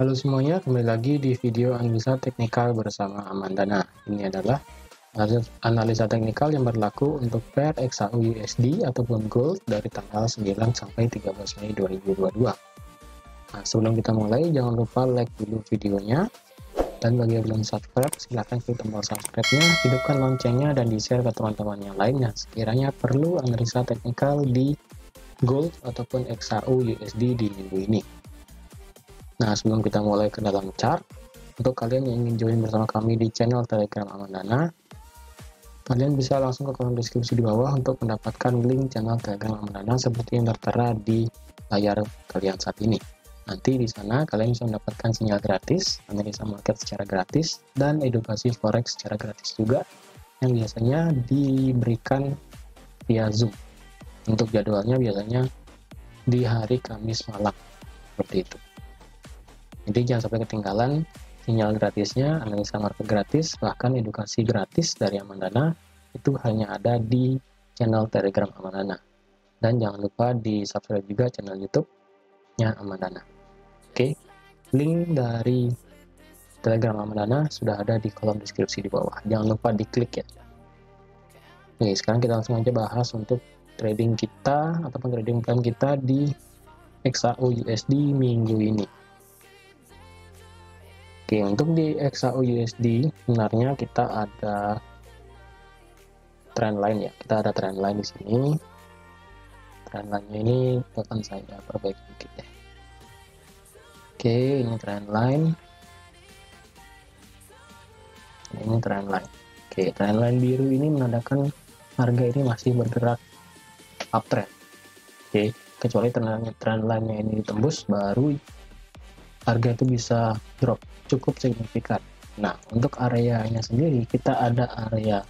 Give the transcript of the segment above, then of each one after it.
Halo semuanya, kembali lagi di video analisa teknikal bersama Amandana. Ini adalah analisa teknikal yang berlaku untuk pair XAU USD ataupun Gold dari tanggal 9 sampai 13 Mei 2022. Nah, sebelum kita mulai, jangan lupa like dulu videonya. Dan bagi yang belum subscribe, silahkan klik tombol subscribe-nya, hidupkan loncengnya, dan di-share ke teman-teman yang lainnya. Sekiranya perlu analisa teknikal di Gold ataupun XAU USD di minggu ini. Nah, sebelum kita mulai ke dalam chart, untuk kalian yang ingin join bersama kami di channel Telegram Amandana, kalian bisa langsung ke kolom deskripsi di bawah untuk mendapatkan link channel Telegram Amandana seperti yang tertera di layar kalian saat ini. Nanti di sana kalian bisa mendapatkan sinyal gratis, analisa market secara gratis, dan edukasi forex secara gratis juga, yang biasanya diberikan via Zoom. Untuk jadwalnya biasanya di hari Kamis malam, seperti itu. Jadi jangan sampai ketinggalan sinyal gratisnya, analisa market gratis, bahkan edukasi gratis dari Amandana itu hanya ada di channel Telegram Amandana. Dan jangan lupa di subscribe juga channel YouTube-nya Amandana. Oke, link dari Telegram Amandana sudah ada di kolom deskripsi di bawah. Jangan lupa diklik ya. Oke, sekarang kita langsung aja bahas untuk trading kita ataupun trading plan kita di XAU USD minggu ini. Oke, untuk di XAU USD sebenarnya kita ada trendline ya. Kita ada trendline di sini. Trendline-nya ini akan saya perbaiki sedikit ya. Oke, ini trendline. Ini trendline. Oke, trendline biru ini menandakan harga ini masih bergerak uptrend. Oke, kecuali trendline-nya ini ditembus, baru harga itu bisa drop cukup signifikan. Nah, untuk areanya sendiri kita ada area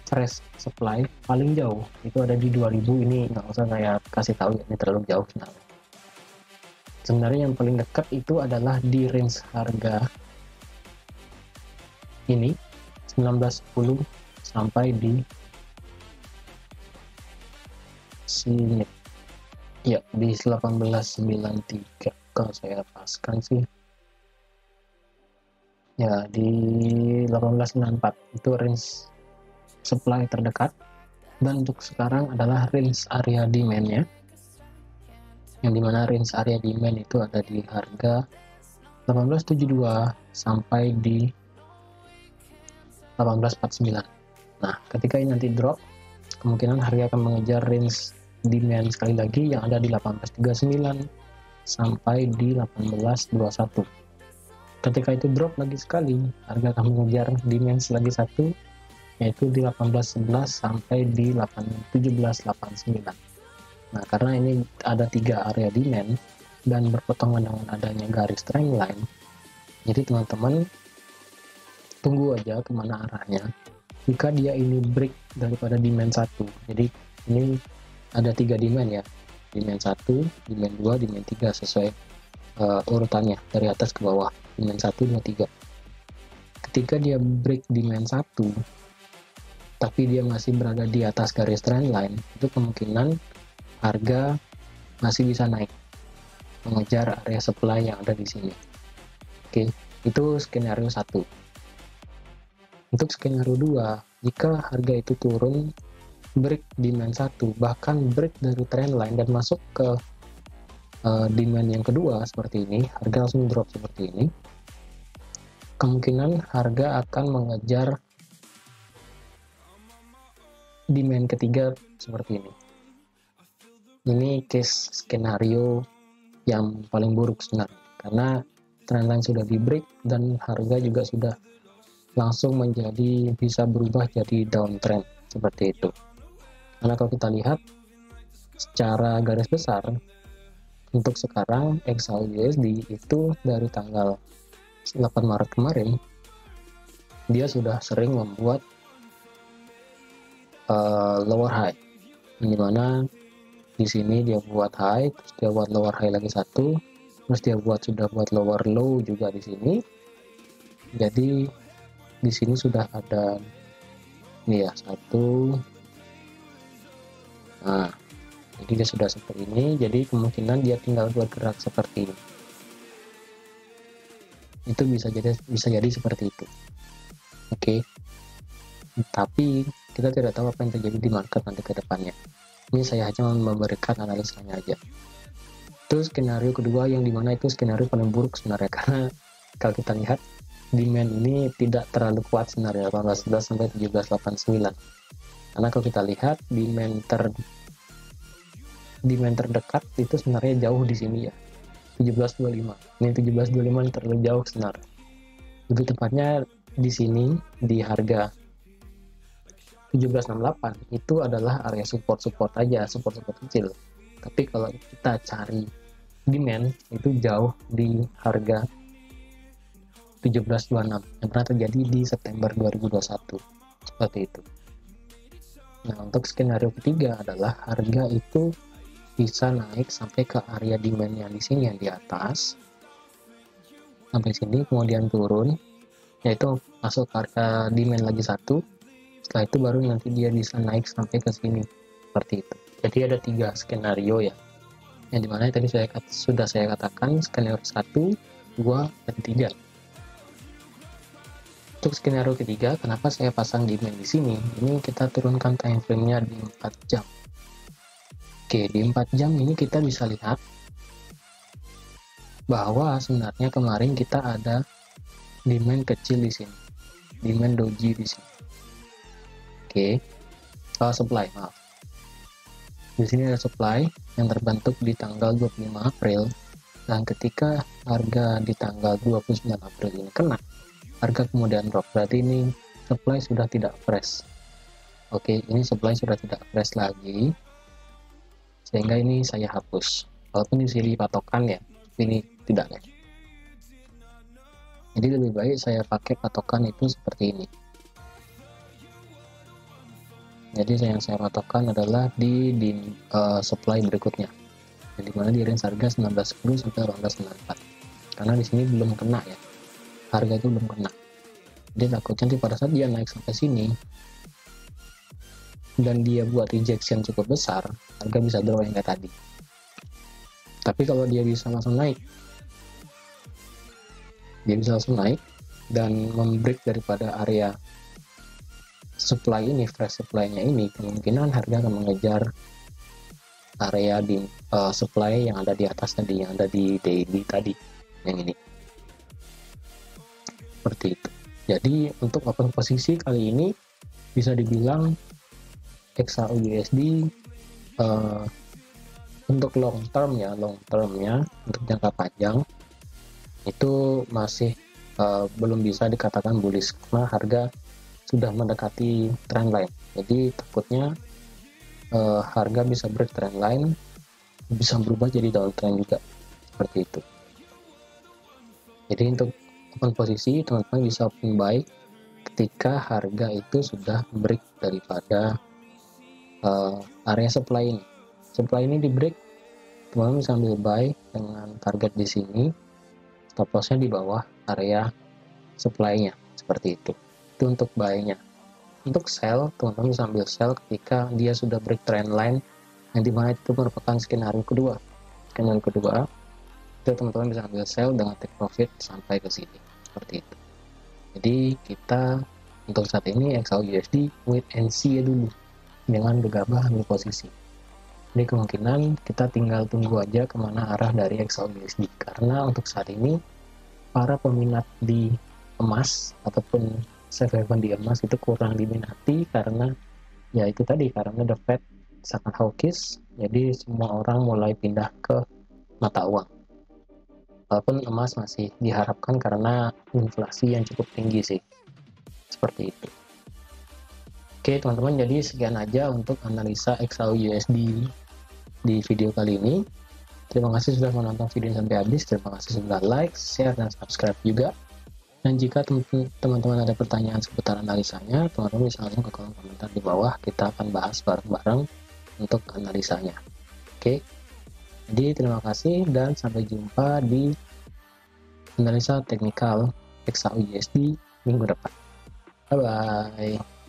fresh supply paling jauh itu ada di 2000. Ini nggak usah saya kasih tahu ya, ini terlalu jauh sebenarnya yang paling dekat itu adalah di range harga ini 1910 sampai di sini ya, di 1893 kalau saya paskan sih ya, di 1894 itu range supply terdekat. Dan untuk sekarang adalah range area demand-nya, yang dimana range area demand itu ada di harga 1872 sampai di 1849. Nah, ketika ini nanti drop, kemungkinan harga akan mengejar range demand sekali lagi yang ada di 1839 sampai di 1821. Ketika itu drop lagi sekali, harga akan mengejar demand lagi satu, yaitu di 1811 sampai di 1789. Nah, karena ini ada 3 area demand dan berpotongan dengan adanya garis trendline, jadi teman-teman tunggu aja kemana arahnya. Jika dia ini break daripada demand 1, jadi ini ada 3 demand ya, demand 1, demand 2, demand 3 sesuai urutannya dari atas ke bawah, demand 1, 2, 3. Ketika dia break demand 1 tapi dia masih berada di atas garis trendline, itu kemungkinan harga masih bisa naik mengejar area supply yang ada di sini. Oke, itu skenario 1. Untuk skenario 2, jika harga itu turun, break demand 1, bahkan break dari trendline dan masuk ke demand yang kedua seperti ini, harga langsung drop seperti ini, kemungkinan harga akan mengejar demand ketiga seperti ini. Ini case skenario yang paling buruk sebenarnya, karena trendline sudah di break dan harga juga sudah langsung menjadi bisa berubah jadi downtrend seperti itu. Karena kalau kita lihat secara garis besar untuk sekarang XAU USD itu dari tanggal 8 Maret kemarin dia sudah sering membuat lower high, dimana di sini dia buat high, terus dia buat lower high lagi satu, terus dia sudah buat lower low juga di sini. Jadi di sini sudah ada ini ya, satu. Nah, jadi dia sudah seperti ini, jadi kemungkinan dia tinggal bergerak seperti ini. Itu bisa jadi seperti itu. Oke. Tapi kita tidak tahu apa yang terjadi di market nanti ke depannya. Ini saya hanya memberikan analisanya aja. Terus skenario kedua yang dimana itu skenario paling buruk sebenarnya, karena kalau kita lihat demand ini tidak terlalu kuat sebenarnya 18.11 sampai 17.89. Karena kalau kita lihat demand terdekat itu sebenarnya jauh di sini ya, 17.25. Ini 17.25 terlalu jauh sebenarnya. Lebih tepatnya di sini di harga 17.68 itu adalah area support aja, support kecil. Tapi kalau kita cari demand itu jauh di harga 17.26 yang pernah terjadi di September 2021 seperti itu. Nah, untuk skenario ketiga adalah harga itu bisa naik sampai ke area demand yang di sini, yang di atas sampai sini, kemudian turun, yaitu masuk ke area demand lagi satu. Setelah itu baru nanti dia bisa naik sampai ke sini seperti itu. Jadi ada 3 skenario ya, yang dimana tadi sudah saya katakan skenario 1, 2, dan 3. Untuk skenario ketiga, kenapa saya pasang demand di sini? Ini kita turunkan time frame-nya di 4 jam. Oke, di 4 jam ini kita bisa lihat bahwa sebenarnya kemarin kita ada demand kecil di sini, demand doji di sini. Oke, supply, maaf. Di sini ada supply yang terbentuk di tanggal 25 April, dan ketika harga di tanggal 29 April ini kena, harga kemudian drop, berarti ini supply sudah tidak fresh. Oke, ini supply sudah tidak fresh lagi, sehingga ini saya hapus. Walaupun di sini patokan ya, ini tidak ya. Jadi lebih baik saya pakai patokan itu seperti ini. Jadi yang saya patokan adalah di supply berikutnya, yang dimana di range harga 19.10 sampai 18.94. Karena di sini belum kena ya, harga itu belum kena. Jadi takutnya nanti pada saat dia naik sampai sini dan dia buat rejection cukup besar, harga bisa drop yang kayak tadi. Tapi kalau dia bisa langsung naik, dan membreak daripada area supply ini, fresh supply-nya ini, kemungkinan harga akan mengejar area di supply yang ada di atas tadi, yang ada di daily tadi, yang ini. Seperti itu. Jadi untuk open posisi kali ini bisa dibilang XAUUSD untuk long termnya untuk jangka panjang itu masih belum bisa dikatakan bullish, karena harga sudah mendekati trendline. Jadi takutnya harga bisa break trendline, bisa berubah jadi downtrend juga, seperti itu. Jadi untuk open posisi, teman-teman bisa open buy ketika harga itu sudah break daripada area supply ini. Supply ini di break, teman-teman bisa ambil buy dengan target di sini, stop loss-nya di bawah area supply-nya, seperti itu. Itu untuk buy-nya. Untuk sell, teman-teman bisa ambil sell ketika dia sudah break trend line, yang dimana itu merupakan skenario kedua. Skenario kedua, itu teman-teman bisa ambil sell dengan take profit sampai ke sini, seperti itu. Jadi kita untuk saat ini XAUUSD wait and see ya dulu, dengan gegabah ambil posisi. Jadi kemungkinan kita tinggal tunggu aja kemana arah dari XAUUSD, karena untuk saat ini para peminat di emas ataupun safe haven di emas itu kurang diminati, karena ya itu tadi, karena the Fed sangat hawkish, jadi semua orang mulai pindah ke mata uang. Walaupun emas masih diharapkan karena inflasi yang cukup tinggi sih, seperti itu. Oke teman-teman, jadi sekian aja untuk analisa XAUUSD di video kali ini. Terima kasih sudah menonton video sampai habis, terima kasih sudah like, share, dan subscribe juga. Dan jika teman-teman ada pertanyaan seputar analisanya, teman-teman bisa langsung ke kolom komentar di bawah, kita akan bahas bareng-bareng untuk analisanya. Oke, jadi terima kasih dan sampai jumpa di analisa teknikal XAUUSD minggu depan. Bye-bye.